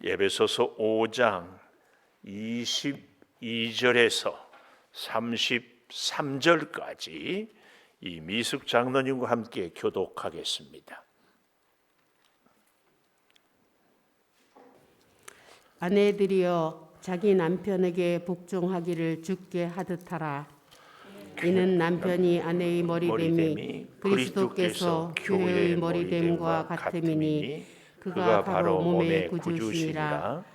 에베소서 5장 22절에서 33절까지 이 미숙 장로님과 함께 교독하겠습니다. 아내들이여 자기 남편에게 복종하기를 주께 하듯 하라. 이는 남편이 아내의 머리됨이 그리스도께서 교회의 머리됨과 같음이니 그가 바로 몸의 구주시니라.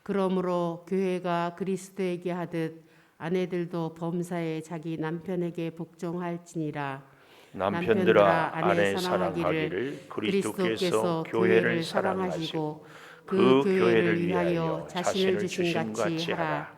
그러므로 교회가 그리스도에게 하듯 아내들도 범사에 자기 남편에게 복종할지니라. 남편들아 아내 사랑하기를 그리스도께서 교회를 사랑하시고 그 교회를 위하여 자신을 주신 같이 하라.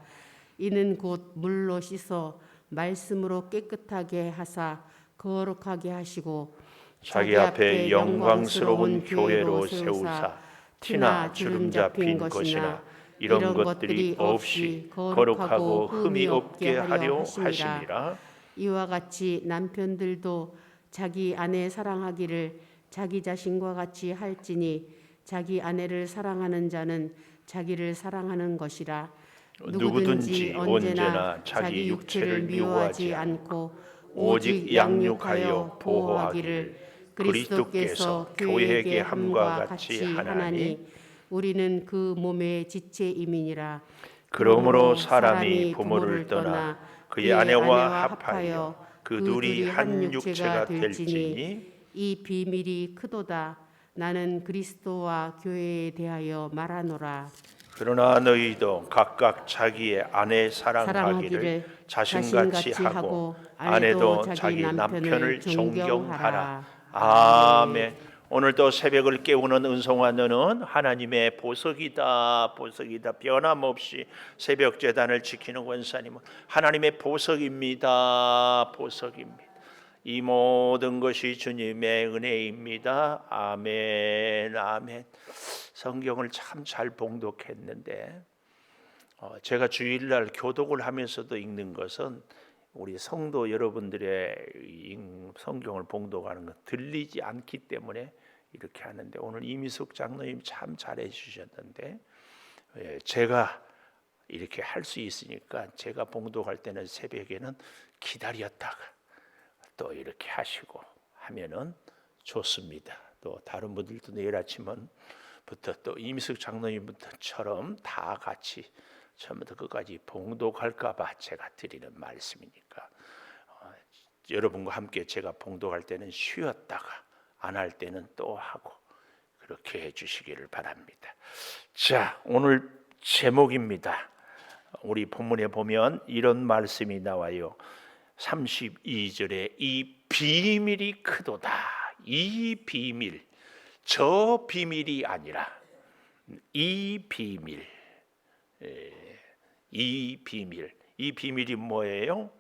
이는 곧 물로 씻어 말씀으로 깨끗하게 하사 거룩하게 하시고 자기 앞에 영광스러운 교회로 세우사 티나 주름 잡힌 것이나 이런 것들이 없이 거룩하고 흠이 없게 하려 하심이라. 이와 같이 남편들도 자기 아내 사랑하기를 자기 자신과 같이 할지니 자기 아내를 사랑하는 자는 자기를 사랑하는 것이라. 누구든지 언제나 자기 육체를 미워하지 않고 오직 양육하여 보호하기를 그리스도께서 교회에게 함과 같이 하나니 우리는 그 몸의 지체임이니라. 그러므로 사람이 부모를 떠나 그의 아내와 합하여 그 둘이 한 육체가 될지니 이 비밀이 크도다. 나는 그리스도와 교회에 대하여 말하노라. 그러나 너희도 각각 자기의 아내 사랑하기를 자신같이 하고 아내도 자기 남편을 존경하라. 아멘. 오늘도 새벽을 깨우는 은송아 너는 하나님의 보석이다. 보석이다. 변함없이 새벽 제단을 지키는 권사님은 하나님의 보석입니다. 보석입니다. 이 모든 것이 주님의 은혜입니다. 아멘. 아멘. 성경을 참 잘 봉독했는데 제가 주일날 교독을 하면서도 읽는 것은 우리 성도 여러분들의 성경을 봉독하는 것 들리지 않기 때문에 이렇게 하는데 오늘 이미숙 장로님 참 잘해 주셨는데 제가 이렇게 할 수 있으니까 제가 봉독할 때는 새벽에는 기다렸다가 또 이렇게 하시고 하면은 좋습니다. 또 다른 분들도 내일 아침부터 또 이미숙 장로님부터처럼 다 같이 처음부터 끝까지 봉독할까봐 제가 드리는 말씀이니까 여러분과 함께 제가 봉독할 때는 쉬었다가 안 할 때는 또 하고 그렇게 해주시기를 바랍니다. 자, 오늘 제목입니다. 우리 본문에 보면 이런 말씀이 나와요. 32절에 이 비밀이 크도다. 이 비밀, 저 비밀이 아니라 이 비밀. 이 비밀, 이 비밀이 뭐예요?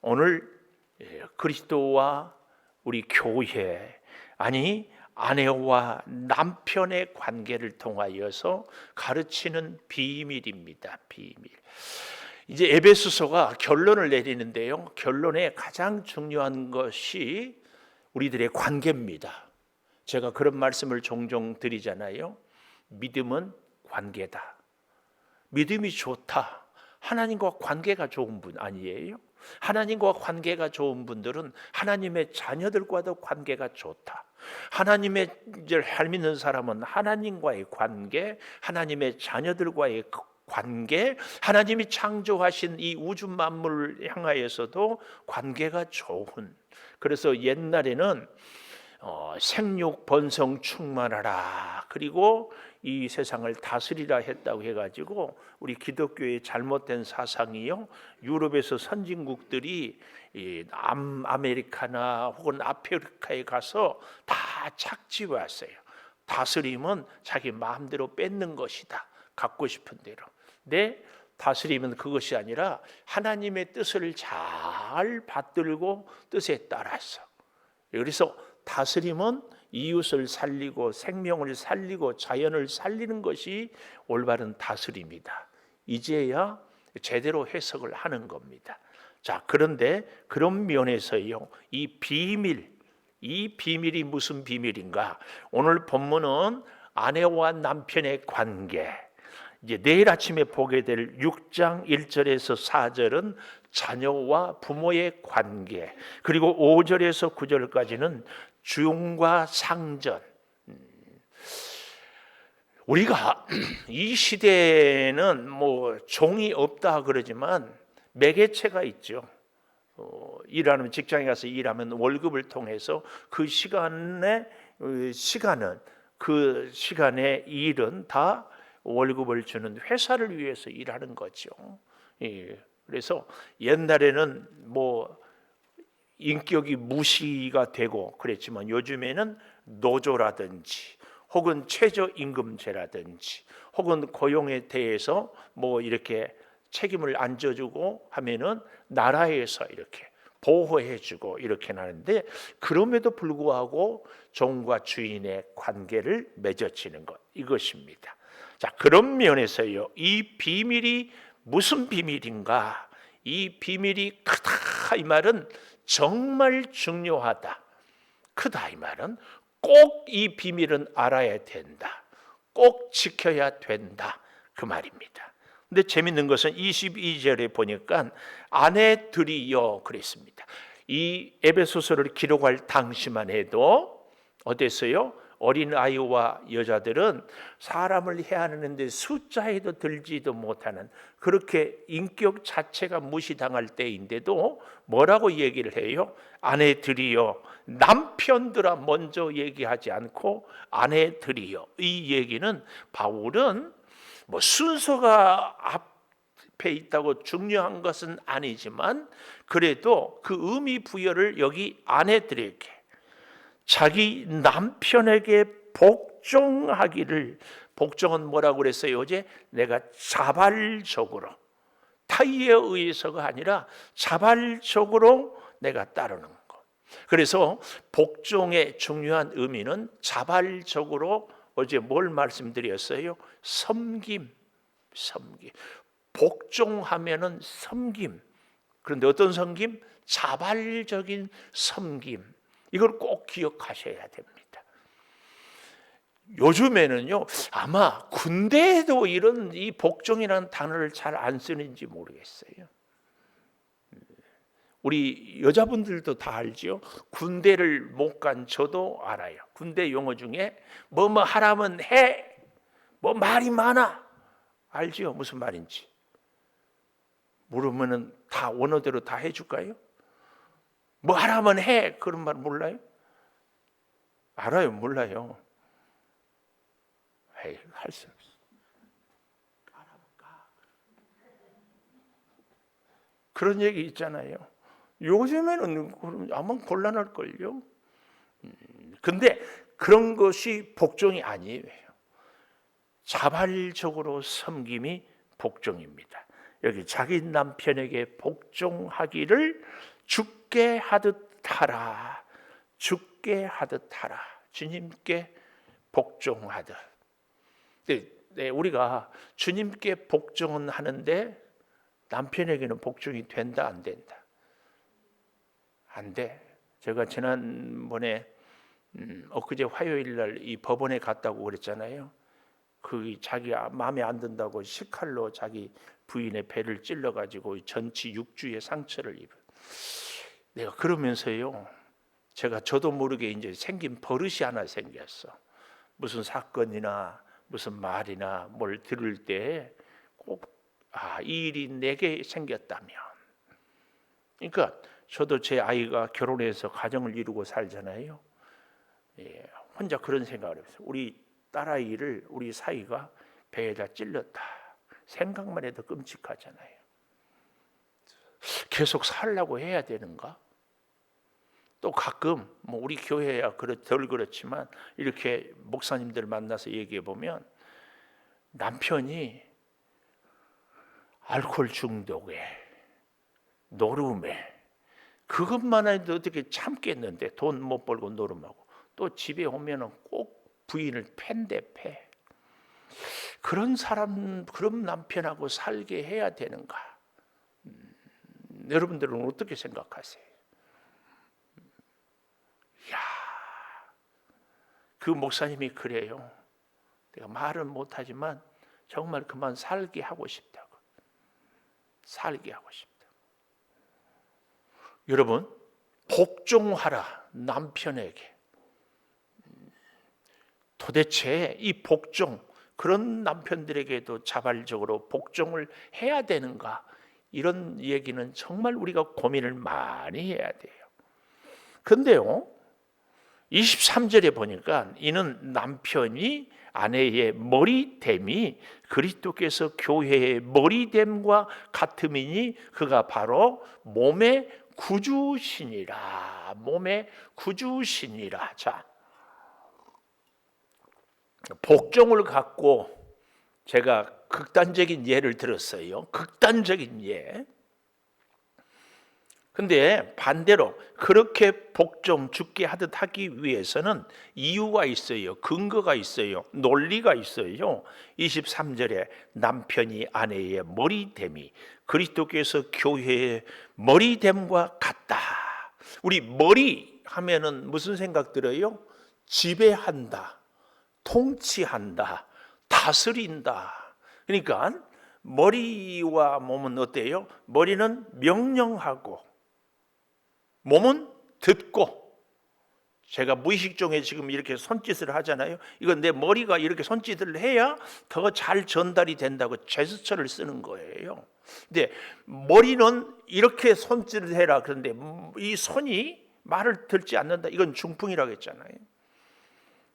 오늘 그리스도와 우리 교회, 아니 아내와 남편의 관계를 통하여서 가르치는 비밀입니다. 비밀. 이제 에베소서가 결론을 내리는데요. 결론에 가장 중요한 것이 우리들의 관계입니다. 제가 그런 말씀을 종종 드리잖아요. 믿음은 관계다. 믿음이 좋다. 하나님과 관계가 좋은 분 아니에요? 하나님과 관계가 좋은 분들은 하나님의 자녀들과도 관계가 좋다. 하나님의 잘 믿는 사람은 하나님과의 관계, 하나님의 자녀들과의 관계, 하나님이 창조하신 이 우주 만물을 향하여서도 관계가 좋은. 그래서 옛날에는 생육 번성 충만하라. 그리고 이 세상을 다스리라 했다고 해가지고 우리 기독교의 잘못된 사상이요. 유럽에서 선진국들이 아메리카나 혹은 아프리카에 가서 다 착지해 왔어요. 다스림은 자기 마음대로 뺏는 것이다. 갖고 싶은 대로. 네, 다스림은 그것이 아니라 하나님의 뜻을 잘 받들고 뜻에 따라서. 그래서 다스림은 이웃을 살리고 생명을 살리고 자연을 살리는 것이 올바른 다스림이다. 이제야 제대로 해석을 하는 겁니다. 자, 그런데 그런 면에서요, 이 비밀이 무슨 비밀인가? 오늘 본문은 아내와 남편의 관계, 이제 내일 아침에 보게 될 6장 1절에서 4절은 자녀와 부모의 관계, 그리고 5절에서 9절까지는 주용과 상전. 우리가 이 시대에는 뭐 종이 없다 그러지만 매개체가 있죠. 일하는 직장에 가서 일하면 월급을 통해서 그 시간에 시간은 그 시간의 일은 다 월급을 주는 회사를 위해서 일하는 거죠. 예. 그래서 옛날에는 뭐 인격이 무시가 되고 그랬지만 요즘에는 노조라든지 혹은 최저임금제라든지 혹은 고용에 대해서 뭐 이렇게 책임을 안 져주고 하면은 나라에서 이렇게 보호해주고 이렇게 하는데, 그럼에도 불구하고 종과 주인의 관계를 맺어지는 것, 이것입니다. 자, 그런 면에서요, 이 비밀이 무슨 비밀인가? 이 비밀이 크다 이 말은 정말 중요하다. 크다 이 말은 꼭 이 비밀은 알아야 된다. 꼭 지켜야 된다. 그 말입니다. 근데 재밌는 것은 22절에 보니까 아내들이여 그랬습니다. 이 에베소서를 기록할 당시만 해도 어땠어요? 어린 아이와 여자들은 사람을 해하는데 숫자에도 들지도 못하는, 그렇게 인격 자체가 무시당할 때인데도 뭐라고 얘기를 해요? 아내들이여, 남편들아 먼저 얘기하지 않고 아내들이여. 이 얘기는 바울은 뭐 순서가 앞에 있다고 중요한 것은 아니지만 그래도 그 의미 부여를 여기 아내들에게, 자기 남편에게 복종하기를. 복종은 뭐라고 그랬어요? 어제 내가 자발적으로, 타의에 의해서가 아니라 자발적으로 내가 따르는 것. 그래서 복종의 중요한 의미는 자발적으로, 어제 뭘 말씀드렸어요? 섬김. 복종하면은 섬김. 그런데 어떤 섬김? 자발적인 섬김. 이걸 꼭 기억하셔야 됩니다. 요즘에는요, 아마 군대에도 이런 이 복종이라는 단어를 잘 안 쓰는지 모르겠어요. 우리 여자분들도 다 알죠. 군대를 못 간 저도 알아요. 군대 용어 중에 뭐 하라면 해, 뭐 말이 많아, 알죠? 무슨 말인지. 물으면은 다 원어대로 다 해줄까요? 뭐 하라면 해, 그런 말 몰라요? 알아요? 몰라요? 에이, 할 수 없어. 그런 얘기 있잖아요. 요즘에는 아마 곤란할걸요. 근데 그런 것이 복종이 아니에요. 자발적으로 섬김이 복종입니다. 여기 자기 남편에게 복종하기를 주께 하듯 하라. 주께 하듯 하라. 주님께 복종하듯. 네, 우리가 주님께 복종은 하는데 남편에게는 복종이 된다 안 된다? 안 돼. 제가 지난번에 엊그제 화요일 날 이 법원에 갔다고 그랬잖아요. 그 자기 마음에 안 든다고 식칼로 자기 부인의 배를 찔러 가지고 전치 6주의 상처를 입은. 내가 그러면서요, 제가 저도 모르게 이제 생긴 버릇이 하나 생겼어. 무슨 사건이나 무슨 말이나 뭘 들을 때 꼭 이 일이 내게 생겼다면. 그러니까 저도 제 아이가 결혼해서 가정을 이루고 살잖아요. 예, 혼자 그런 생각을 했어요. 우리 딸아이를, 우리 사이가 배에다 찔렀다. 생각만 해도 끔찍하잖아요. 계속 살려고 해야 되는가? 또 가끔 뭐 우리 교회야 덜 그렇지만 이렇게 목사님들 만나서 얘기해 보면 남편이 알코올 중독에 노름에 그것만 해도 어떻게 참겠는데, 돈 못 벌고 노름하고 또 집에 오면은 꼭 부인을 패. 그런 사람, 그런 남편하고 살게 해야 되는가? 여러분들은 어떻게 생각하세요? 야, 그 목사님이 그래요. 내가 말은 못하지만 정말 그만 살게 하고 싶다고. 살게 하고 싶다. 여러분, 복종하라 남편에게. 도대체 이 복종, 그런 남편들에게도 자발적으로 복종을 해야 되는가? 이런 얘기는 정말 우리가 고민을 많이 해야 돼요. 근데요, 23절에 보니까 이는 남편이 아내의 머리됨이 그리스도께서 교회의 머리됨과 같음이니 그가 바로 몸의 구주시니라. 몸의 구주시니라. 자, 복종을 갖고 제가 극단적인 예를 들었어요. 극단적인 예. 근데 반대로 그렇게 복종 죽게 하듯 하기 위해서는 이유가 있어요. 근거가 있어요. 논리가 있어요. 23절에 남편이 아내의 머리됨이 그리스도께서 교회의 머리됨과 같다. 우리 머리 하면은 무슨 생각 들어요? 지배한다, 통치한다, 다스린다. 그러니까 머리와 몸은 어때요? 머리는 명령하고 몸은 듣고. 제가 무의식 중에 지금 이렇게 손짓을 하잖아요. 이건 내 머리가 이렇게 손짓을 해야 더 잘 전달이 된다고 제스처를 쓰는 거예요. 근데 머리는 이렇게 손짓을 해라. 그런데 이 손이 말을 듣지 않는다. 이건 중풍이라고 했잖아요.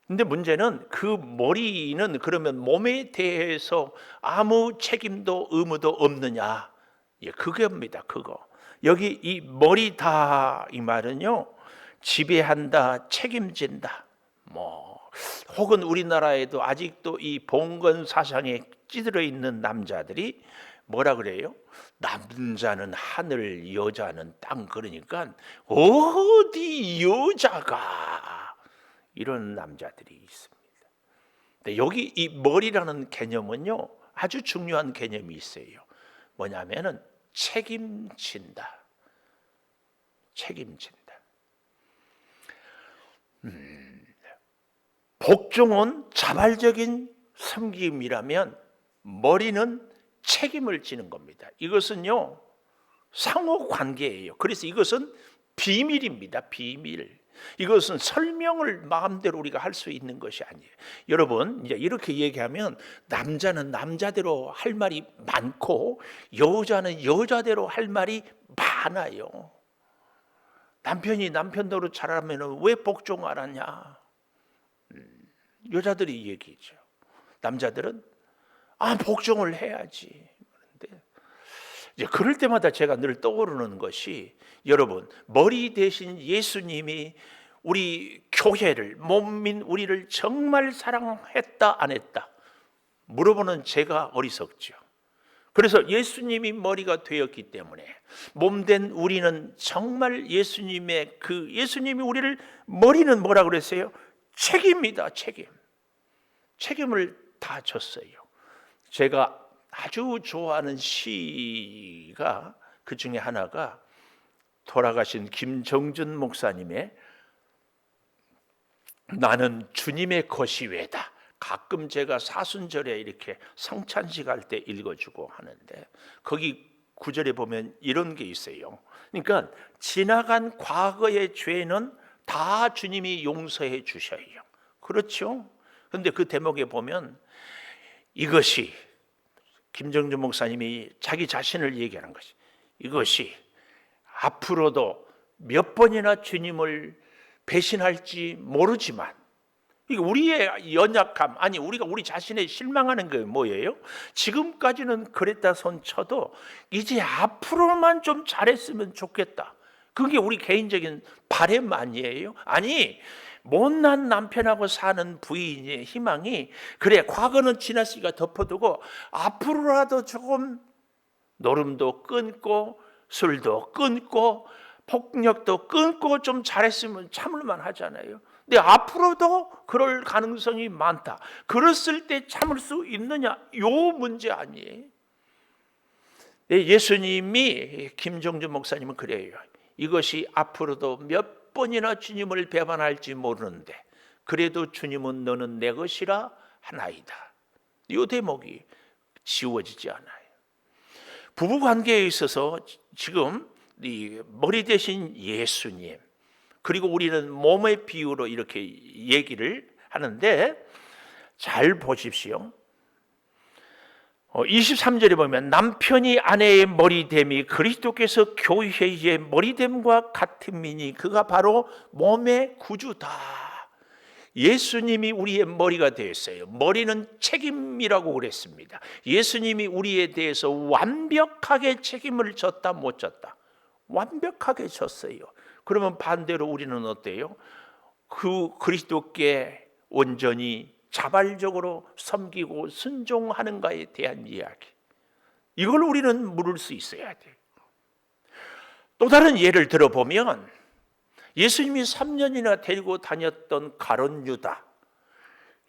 근데 문제는 그 머리는 그러면 몸에 대해서 아무 책임도 의무도 없느냐? 예, 그겁니다. 그거. 여기 이 머리다 이 말은요, 지배한다, 책임진다. 혹은 우리나라에도 아직도 이 봉건 사상에 찌들어 있는 남자들이 뭐라 그래요? 남자는 하늘, 여자는 땅. 그러니까 어디 여자가, 이런 남자들이 있습니다. 근데 여기 이 머리라는 개념은요, 아주 중요한 개념이 있어요. 뭐냐면은 책임진다. 책임진다. 복종은 자발적인 섬김이라면 머리는 책임을 지는 겁니다. 이것은요, 상호 관계예요. 그래서 이것은 비밀입니다. 비밀. 이것은 설명을 마음대로 우리가 할 수 있는 것이 아니에요. 여러분, 이제 이렇게 얘기하면 남자는 남자대로 할 말이 많고 여자는 여자대로 할 말이 많아요. 남편이 남편대로 잘하면 왜 복종 안 하냐? 여자들이 얘기죠. 남자들은 복종을 해야지. 그런데 이제 그럴 때마다 제가 늘 떠오르는 것이, 여러분, 머리 대신 예수님이 우리 교회를, 몸민 우리를 정말 사랑했다 안 했다 물어보는 제가 어리석죠. 그래서 예수님이 머리가 되었기 때문에 몸된 우리는 정말 예수님의 예수님이 우리를, 머리는 뭐라 그랬어요? 책임이다. 책임. 책임을 다 졌어요. 제가 아주 좋아하는 시가, 그 중에 하나가 돌아가신 김정준 목사님의 나는 주님의 것이 왜다. 가끔 제가 사순절에 이렇게 성찬식 할 때 읽어주고 하는데, 거기 구절에 보면 이런 게 있어요. 그러니까 지나간 과거의 죄는 다 주님이 용서해 주셔요. 그렇죠? 그런데 그 대목에 보면 이것이, 김정준 목사님이 자기 자신을 얘기하는 것이, 이것이 앞으로도 몇 번이나 주님을 배신할지 모르지만, 이게 우리의 연약함, 아니 우리가 우리 자신에 실망하는 게 뭐예요? 지금까지는 그랬다 손 쳐도 이제 앞으로만 좀 잘했으면 좋겠다. 그게 우리 개인적인 바람 아니에요? 아니, 못난 남편하고 사는 부인의 희망이, 그래 과거는 지났으니까 덮어두고 앞으로라도 조금 노름도 끊고 술도 끊고 폭력도 끊고 좀 잘했으면 참을만 하잖아요. 근데 앞으로도 그럴 가능성이 많다. 그랬을 때 참을 수 있느냐? 요 문제 아니에요. 예수님이, 김정준 목사님은 그래요. 이것이 앞으로도 몇 번이나 주님을 배반할지 모르는데 그래도 주님은 너는 내 것이라 하나이다. 이 대목이 지워지지 않아요. 부부 관계에 있어서 지금 이 머리 대신 예수님, 그리고 우리는 몸의 비유로 이렇게 얘기를 하는데, 잘 보십시오. 23절에 보면 남편이 아내의 머리됨이 그리스도께서 교회의 머리됨과 같음이니 그가 바로 몸의 구주다. 예수님이 우리의 머리가 되었어요. 머리는 책임이라고 그랬습니다. 예수님이 우리에 대해서 완벽하게 책임을 졌다 못 졌다? 완벽하게 졌어요. 그러면 반대로 우리는 어때요? 그 그리스도께 온전히 자발적으로 섬기고 순종하는가에 대한 이야기, 이걸 우리는 물을 수 있어야 돼요. 또 다른 예를 들어보면 예수님이 3년이나 데리고 다녔던 가룟 유다,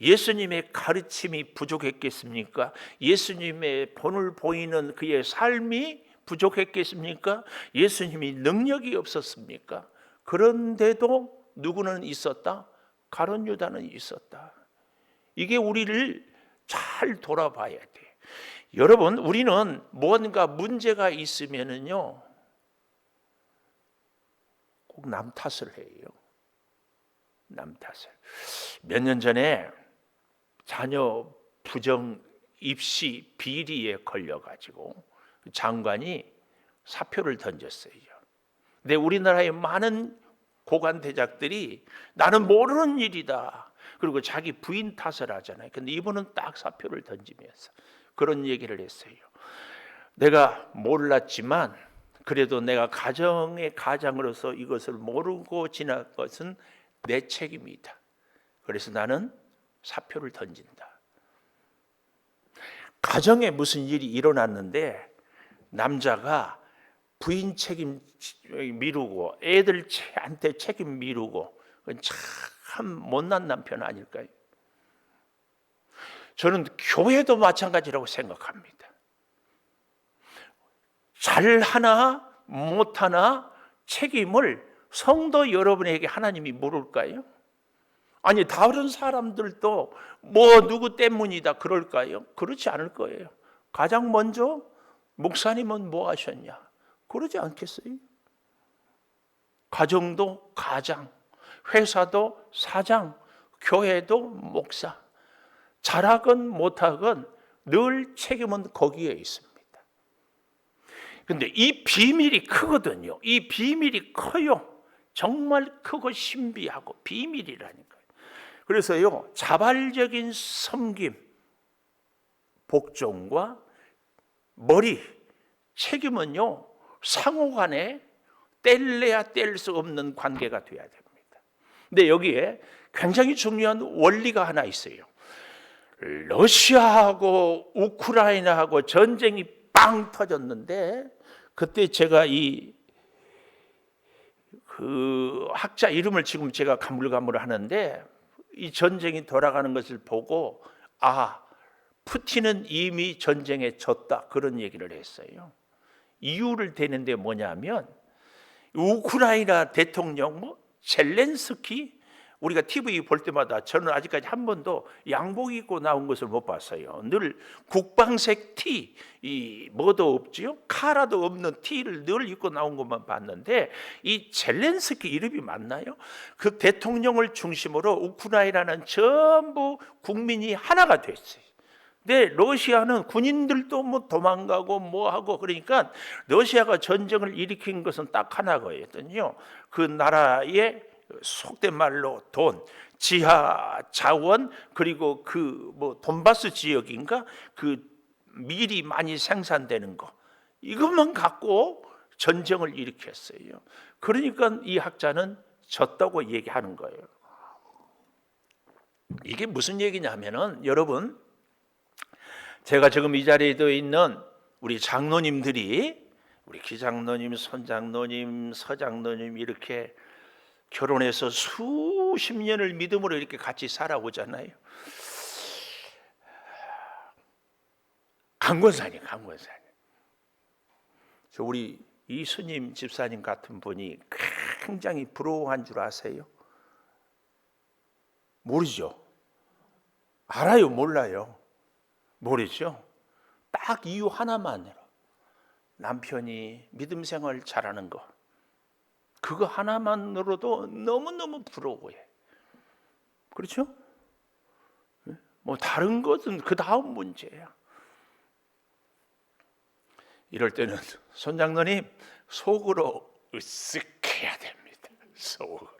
예수님의 가르침이 부족했겠습니까? 예수님의 본을 보이는 그의 삶이 부족했겠습니까? 예수님이 능력이 없었습니까? 그런데도 누구는 있었다? 가룟 유다는 있었다. 이게 우리를 잘 돌아봐야 돼. 여러분, 우리는 뭔가 문제가 있으면은요, 꼭 남 탓을 해요. 남 탓을. 몇 년 전에 자녀 부정 입시 비리에 걸려가지고 장관이 사표를 던졌어요. 근데 우리나라의 많은 고관대작들이 나는 모르는 일이다, 그리고 자기 부인 탓을 하잖아요. 근데 이분은 딱 사표를 던지면서 그런 얘기를 했어요. 내가 몰랐지만 그래도 내가 가정의 가장으로서 이것을 모르고 지난 것은 내 책임이다. 그래서 나는 사표를 던진다. 가정에 무슨 일이 일어났는데 남자가 부인 책임 미루고 애들한테 책임 미루고, 참 못난 남편 아닐까요? 저는 교회도 마찬가지라고 생각합니다. 잘하나 못하나 책임을 성도 여러분에게 하나님이 물을까요? 아니, 다른 사람들도 뭐 누구 때문이다 그럴까요? 그렇지 않을 거예요. 가장 먼저 목사님은 뭐 하셨냐? 그러지 않겠어요? 가정도 가장, 회사도 사장, 교회도 목사. 잘하건 못하건 늘 책임은 거기에 있습니다. 근데 이 비밀이 크거든요. 이 비밀이 커요. 정말 크고 신비하고 비밀이라니까요. 그래서요, 자발적인 섬김, 복종과 머리, 책임은요, 상호간에 뗄래야 뗄 수 없는 관계가 돼야 됩니다. 근데 여기에 굉장히 중요한 원리가 하나 있어요. 러시아하고 우크라이나하고 전쟁이 빵 터졌는데, 그때 제가 그 학자 이름을 지금 제가 가물가물하는데, 이 전쟁이 돌아가는 것을 보고 푸틴은 이미 전쟁에 졌다, 그런 얘기를 했어요. 이유를 대는데 뭐냐면, 우크라이나 대통령 젤렌스키, 우리가 TV 볼 때마다 저는 아직까지 한 번도 양복 입고 나온 것을 못 봤어요. 늘 국방색 티, 뭐도 없지요, 카라도 없는 티를 늘 입고 나온 것만 봤는데, 이 젤렌스키 이름이 맞나요? 그 대통령을 중심으로 우크라이나는 전부 국민이 하나가 됐어요. 근데 러시아는 군인들도 뭐 도망가고 뭐 하고, 그러니까 러시아가 전쟁을 일으킨 것은 딱 하나거든요. 그 나라의 속된 말로 돈, 지하 자원, 그리고 그 돈바스 지역인가, 그 밀이 많이 생산되는 거, 이것만 갖고 전쟁을 일으켰어요. 그러니까 이 학자는 졌다고 얘기하는 거예요. 이게 무슨 얘기냐면은, 여러분, 제가 지금 이 자리에 있는 우리 장로님들이, 우리 기장로님, 손장로님, 서장로님, 이렇게 결혼해서 수십 년을 믿음으로 이렇게 같이 살아오잖아요. 강권사님. 저 우리 이스님 집사님 같은 분이 굉장히 부러워한 줄 아세요? 모르죠? 알아요? 몰라요? 모르죠? 딱 이유 하나만으로 남편이 믿음 생활 잘하는 거, 그거 하나만으로도 너무너무 부러워해. 그렇죠? 뭐 다른 것은 그 다음 문제야. 이럴 때는 손장로님 속으로 으쓱해야 됩니다. 속으로.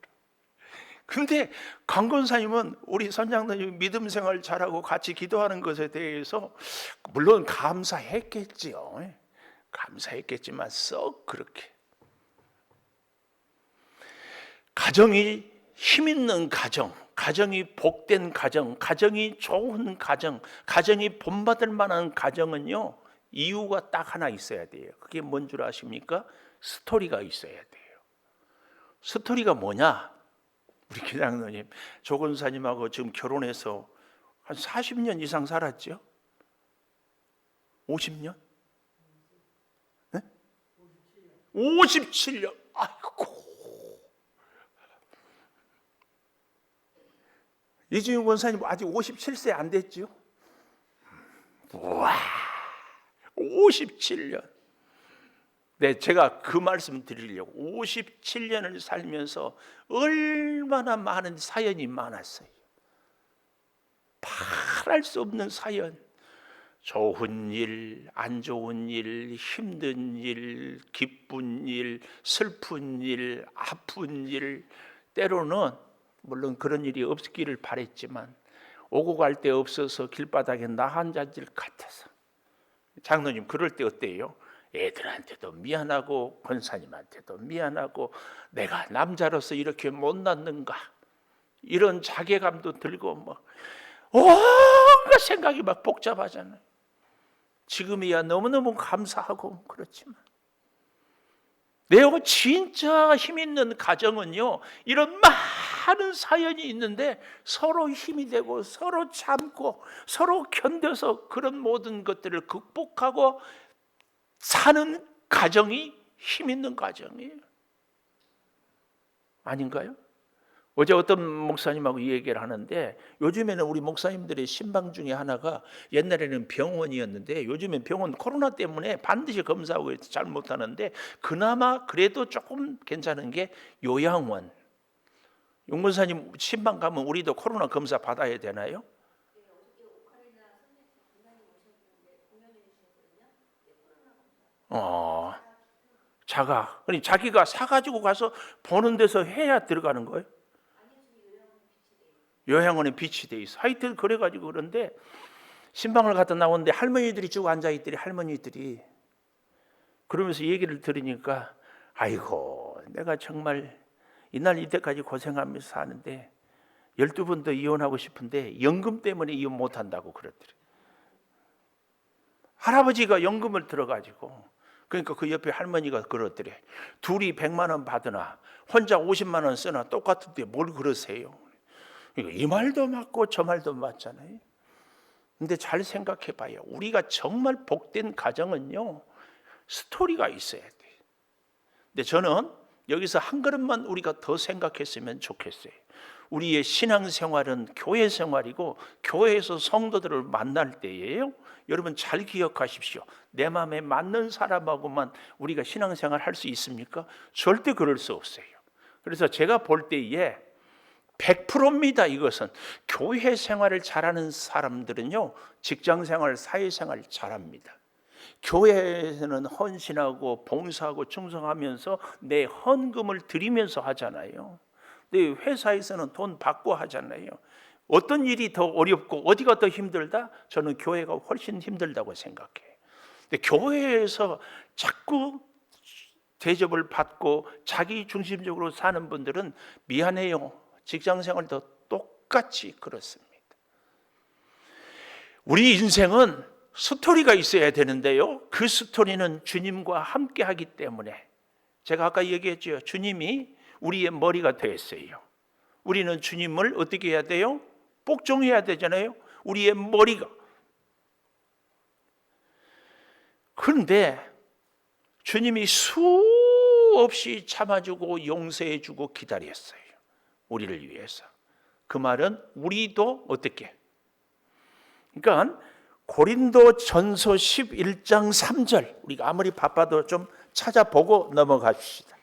근데 강 권사님은 우리 선장로님 믿음 생활 잘하고 같이 기도하는 것에 대해서 물론 감사했겠지요. 감사했겠지만 썩 그렇게 가정이 힘 있는 가정, 가정이 복된 가정, 가정이 좋은 가정, 가정이 본받을 만한 가정은요, 이유가 딱 하나 있어야 돼요. 그게 뭔 줄 아십니까? 스토리가 있어야 돼요. 스토리가 뭐냐? 우리 기장로님, 조건사님하고 지금 결혼해서 한 40년 이상 살았죠? 50년? 네? 57년. 아이고. 이주영 권사님 아직 57세 안 됐죠? 와, 57년. 네, 제가 그 말씀 드리려고 57년을 살면서 얼마나 많은 사연이 많았어요. 말할 수 없는 사연. 좋은 일, 안 좋은 일, 힘든 일, 기쁜 일, 슬픈 일, 아픈 일, 때로는 물론 그런 일이 없기를 바랬지만 오고 갈 데 없어서 길바닥에 나 앉아질 같아서. 장로님 그럴 때 어때요? 애들한테도 미안하고 권사님한테도 미안하고 내가 남자로서 이렇게 못났는가 이런 자괴감도 들고 뭐 온갖 생각이 막 복잡하잖아요. 지금이야 너무너무 감사하고 그렇지만 내가 진짜 힘 있는 가정은요, 이런 많은 사연이 있는데 서로 힘이 되고 서로 참고 서로 견뎌서 그런 모든 것들을 극복하고 사는 가정이 힘 있는 가정이에요. 아닌가요? 어제 어떤 목사님하고 이 얘기를 하는데 요즘에는 우리 목사님들의 신방 중에 하나가 옛날에는 병원이었는데 요즘엔 병원 코로나 때문에 반드시 검사하고 잘 못하는데 그나마 그래도 조금 괜찮은 게 요양원. 용 권사님 신방 가면 우리도 코로나 검사 받아야 되나요? 자가. 그러니 자기가 사가지고 가서 보는 데서 해야 들어가는 거예요? 요양원에 빛이 돼 있어. 하여튼 그래가지고 그런데 신방을 갔다 나오는데 할머니들이 쭉 앉아있더니 할머니들이 그러면서 얘기를 들으니까 아이고 내가 정말 이날 이때까지 고생하면서 사는데 12번 더 이혼하고 싶은데 연금 때문에 이혼 못한다고 그러더래. 할아버지가 연금을 들어가지고 그러니까 그 옆에 할머니가 그러더래. 둘이 100만 원 받으나 혼자 50만 원 쓰나 똑같은데 뭘 그러세요? 이 말도 맞고 저 말도 맞잖아요. 근데 잘 생각해 봐요. 우리가 정말 복된 가정은요, 스토리가 있어야 돼요. 근데 저는 여기서 한 걸음만 우리가 더 생각했으면 좋겠어요. 우리의 신앙생활은 교회 생활이고 교회에서 성도들을 만날 때예요. 여러분 잘 기억하십시오. 내 마음에 맞는 사람하고만 우리가 신앙생활 할 수 있습니까? 절대 그럴 수 없어요. 그래서 제가 볼 때에 100%입니다. 이것은 교회 생활을 잘하는 사람들은요 직장생활, 사회생활 잘합니다. 교회에서는 헌신하고 봉사하고 충성하면서 내 헌금을 드리면서 하잖아요. 근데 회사에서는 돈 받고 하잖아요. 어떤 일이 더 어렵고 어디가 더 힘들다? 저는 교회가 훨씬 힘들다고 생각해요. 근데 교회에서 자꾸 대접을 받고 자기 중심적으로 사는 분들은 미안해요. 직장생활도 똑같이 그렇습니다. 우리 인생은 스토리가 있어야 되는데요. 그 스토리는 주님과 함께 하기 때문에 제가 아까 얘기했죠. 주님이 우리의 머리가 됐어요. 우리는 주님을 어떻게 해야 돼요? 복종해야 되잖아요. 우리의 머리가. 그런데 주님이 수없이 참아주고 용서해주고 기다렸어요. 우리를 위해서. 그 말은 우리도 어떻게? 그러니까 고린도전서 11장 3절, 우리가 아무리 바빠도 좀 찾아보고 넘어갑시다.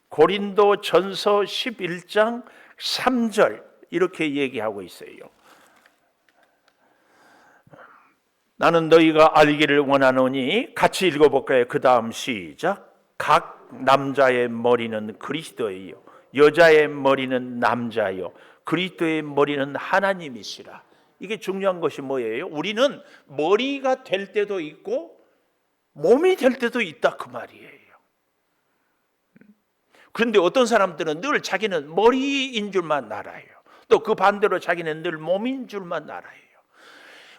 고린도전서 11장 3절 이렇게 얘기하고 있어요. 나는 너희가 알기를 원하노니, 같이 읽어볼까요? 그 다음 시작. 각 남자의 머리는 그리스도예요, 여자의 머리는 남자요, 그리스도의 머리는 하나님이시라. 이게 중요한 것이 뭐예요? 우리는 머리가 될 때도 있고 몸이 될 때도 있다, 그 말이에요. 그런데 어떤 사람들은 늘 자기는 머리인 줄만 알아요. 또 그 반대로 자기는 늘 몸인 줄만 알아요.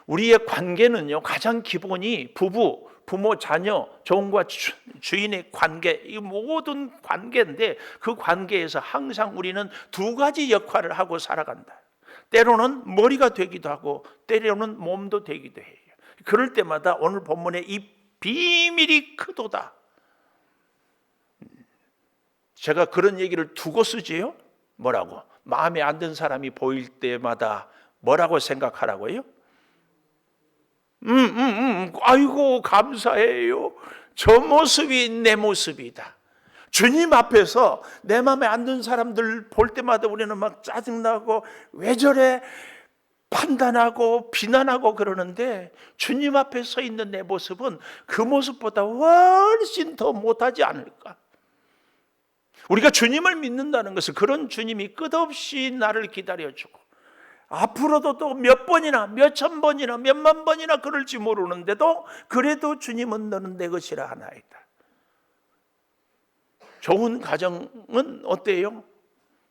우리의 관계는요, 가장 기본이 부부, 부모, 자녀, 종과 주인의 관계, 이 모든 관계인데, 그 관계에서 항상 우리는 두 가지 역할을 하고 살아간다. 때로는 머리가 되기도 하고 때로는 몸도 되기도 해요. 그럴 때마다 오늘 본문에 이 비밀이 크도다. 제가 그런 얘기를 두고 쓰지요. 뭐라고? 마음에 안 든 사람이 보일 때마다 뭐라고 생각하라고요? 아이고 감사해요. 저 모습이 내 모습이다. 주님 앞에서 내 마음에 안 드는 사람들 볼 때마다 우리는 막 짜증나고 왜 저래 판단하고 비난하고 그러는데, 주님 앞에 서 있는 내 모습은 그 모습보다 훨씬 더 못하지 않을까. 우리가 주님을 믿는다는 것은 그런 주님이 끝없이 나를 기다려주고 앞으로도 또 몇 번이나 몇천 번이나 몇만 번이나 그럴지 모르는데도 그래도 주님은 너는 내 것이라 하나이다. 좋은 가정은 어때요?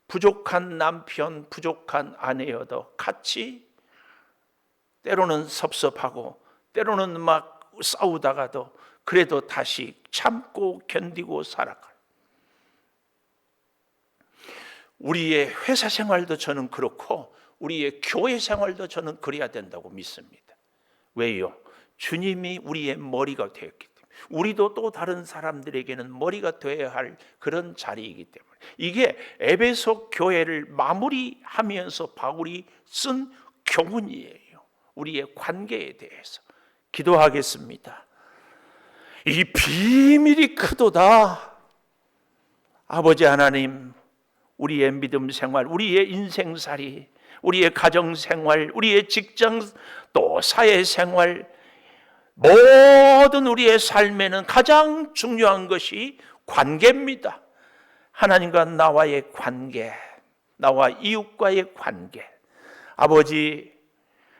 부족한 남편, 부족한 아내여도 같이 때로는 섭섭하고 때로는 막 싸우다가도 그래도 다시 참고 견디고 살아가요. 우리의 회사 생활도 저는 그렇고 우리의 교회 생활도 저는 그래야 된다고 믿습니다. 왜요? 주님이 우리의 머리가 되었기 때문에. 우리도 또 다른 사람들에게는 머리가 되어야 할 그런 자리이기 때문에. 이게 에베소 교회를 마무리하면서 바울이 쓴 교훈이에요. 우리의 관계에 대해서. 기도하겠습니다. 이 비밀이 크도다. 아버지 하나님, 우리의 믿음 생활, 우리의 인생살이, 우리의 가정생활, 우리의 직장, 또 사회생활, 모든 우리의 삶에는 가장 중요한 것이 관계입니다. 하나님과 나와의 관계, 나와 이웃과의 관계. 아버지,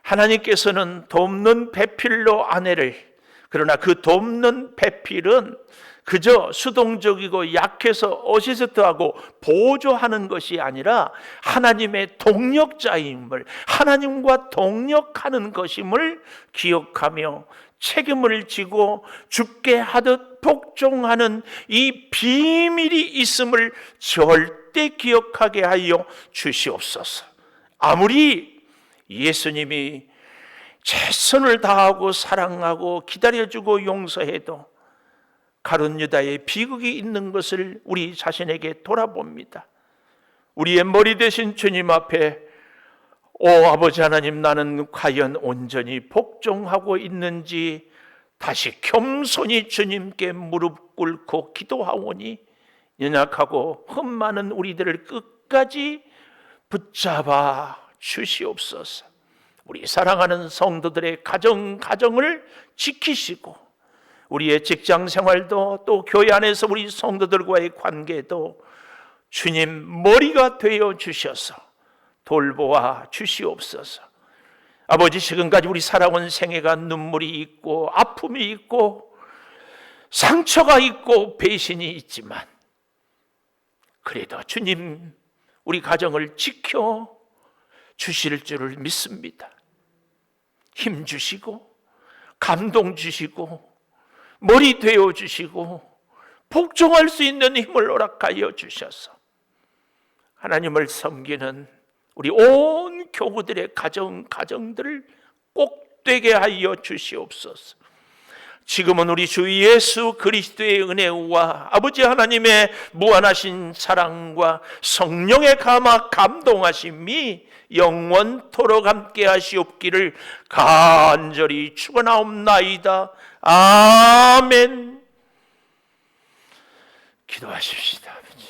하나님께서는 돕는 배필로 아내를, 그러나 그 돕는 배필은 그저 수동적이고 약해서 어시스트하고 보조하는 것이 아니라 하나님의 동력자임을, 하나님과 동력하는 것임을 기억하며 책임을 지고 죽게 하듯 복종하는 이 비밀이 있음을 절대 기억하게 하여 주시옵소서. 아무리 예수님이 최선을 다하고 사랑하고 기다려주고 용서해도 가룟 유다의 비극이 있는 것을 우리 자신에게 돌아봅니다. 우리의 머리 되신 주님 앞에, 오 아버지 하나님, 나는 과연 온전히 복종하고 있는지 다시 겸손히 주님께 무릎 꿇고 기도하오니 연약하고 흠 많은 우리들을 끝까지 붙잡아 주시옵소서. 우리 사랑하는 성도들의 가정을 지키시고 우리의 직장 생활도 또 교회 안에서 우리 성도들과의 관계도 주님 머리가 되어 주셔서 돌보아 주시옵소서. 아버지, 지금까지 우리 살아온 생애가 눈물이 있고 아픔이 있고 상처가 있고 배신이 있지만 그래도 주님 우리 가정을 지켜 주실 줄을 믿습니다. 힘 주시고 감동 주시고 머리 되어 주시고 복종할 수 있는 힘을 허락하여 주셔서 하나님을 섬기는 우리 온 교우들의 가정들을 꼭 되게 하여 주시옵소서. 지금은 우리 주 예수 그리스도의 은혜와 아버지 하나님의 무한하신 사랑과 성령의 감동하심이 영원토록 함께 하시옵기를 간절히 축원하옵나이다. 아멘. 기도하십시다. 아버지.